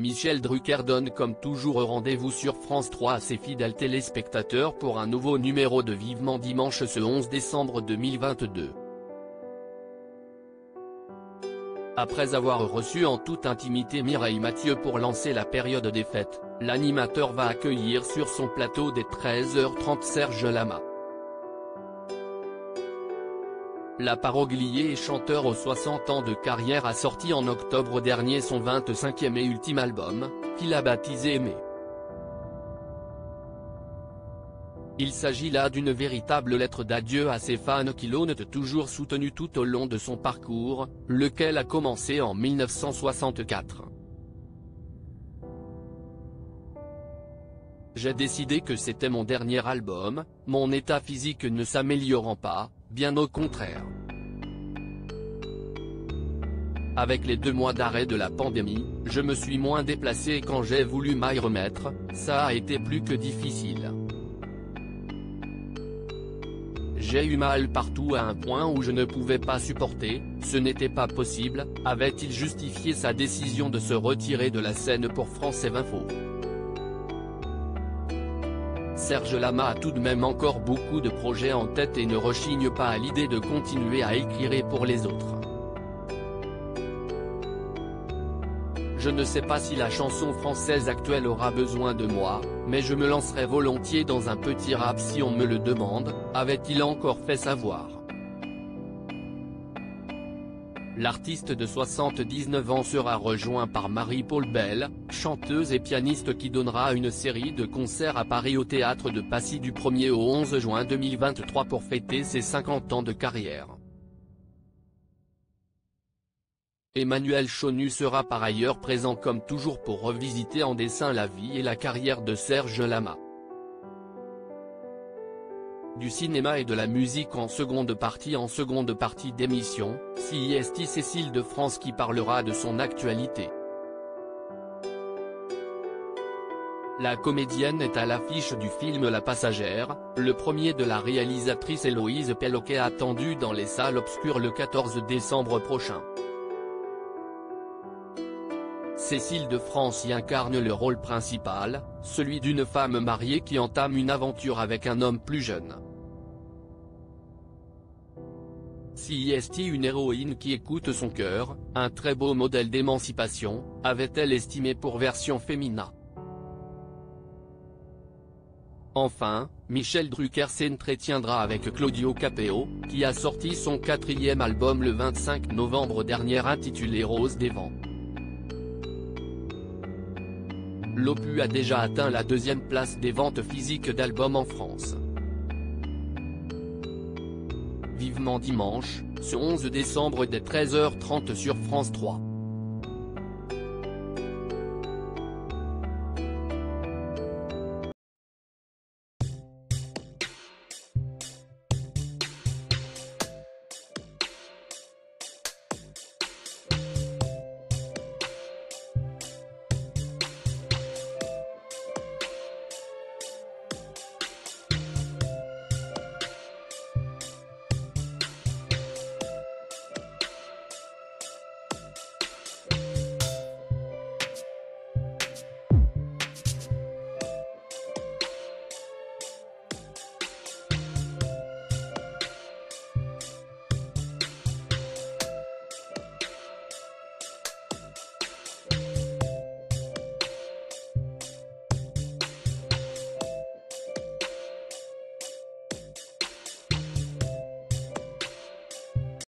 Michel Drucker donne comme toujours rendez-vous sur France 3 à ses fidèles téléspectateurs pour un nouveau numéro de Vivement Dimanche ce 11 décembre 2022. Après avoir reçu en toute intimité Mireille Mathieu pour lancer la période des fêtes, l'animateur va accueillir sur son plateau dès 13h30 Serge Lama. La paroglier et chanteur aux 60 ans de carrière a sorti en octobre dernier son 25e et ultime album, qu'il a baptisé Aimer. Il s'agit là d'une véritable lettre d'adieu à ses fans qui l'ont toujours soutenu tout au long de son parcours, lequel a commencé en 1964. J'ai décidé que c'était mon dernier album, mon état physique ne s'améliorant pas, bien au contraire. Avec les 2 mois d'arrêt de la pandémie, je me suis moins déplacé et quand j'ai voulu m'y remettre, ça a été plus que difficile. J'ai eu mal partout à un point où je ne pouvais pas supporter, ce n'était pas possible, avait-il justifié sa décision de se retirer de la scène pour France Info. Serge Lama a tout de même encore beaucoup de projets en tête et ne rechigne pas à l'idée de continuer à écrire pour les autres. Je ne sais pas si la chanson française actuelle aura besoin de moi, mais je me lancerai volontiers dans un petit rap si on me le demande, avait-il encore fait savoir. L'artiste de 79 ans sera rejoint par Marie-Paule Bell, chanteuse et pianiste qui donnera une série de concerts à Paris au théâtre de Passy du 1er au 11 juin 2023 pour fêter ses 50 ans de carrière. Emmanuel Chonu sera par ailleurs présent comme toujours pour revisiter en dessin la vie et la carrière de Serge Lama. Du cinéma et de la musique en seconde partie d'émission, CIST Cécile de France qui parlera de son actualité. La comédienne est à l'affiche du film La Passagère, le premier de la réalisatrice Héloïse Pelloquet attendu dans les salles obscures le 14 décembre prochain. Cécile de France y incarne le rôle principal, celui d'une femme mariée qui entame une aventure avec un homme plus jeune. CIST une héroïne qui écoute son cœur, un très beau modèle d'émancipation, avait-elle estimé pour version féminin. Enfin, Michel Drucker s'entretiendra avec Claudio Capéo, qui a sorti son 4e album le 25 novembre dernier intitulé Rose des vents. L'opus a déjà atteint la 2e place des ventes physiques d'albums en France. Vivement Dimanche, ce 11 décembre dès 13h30 sur France 3.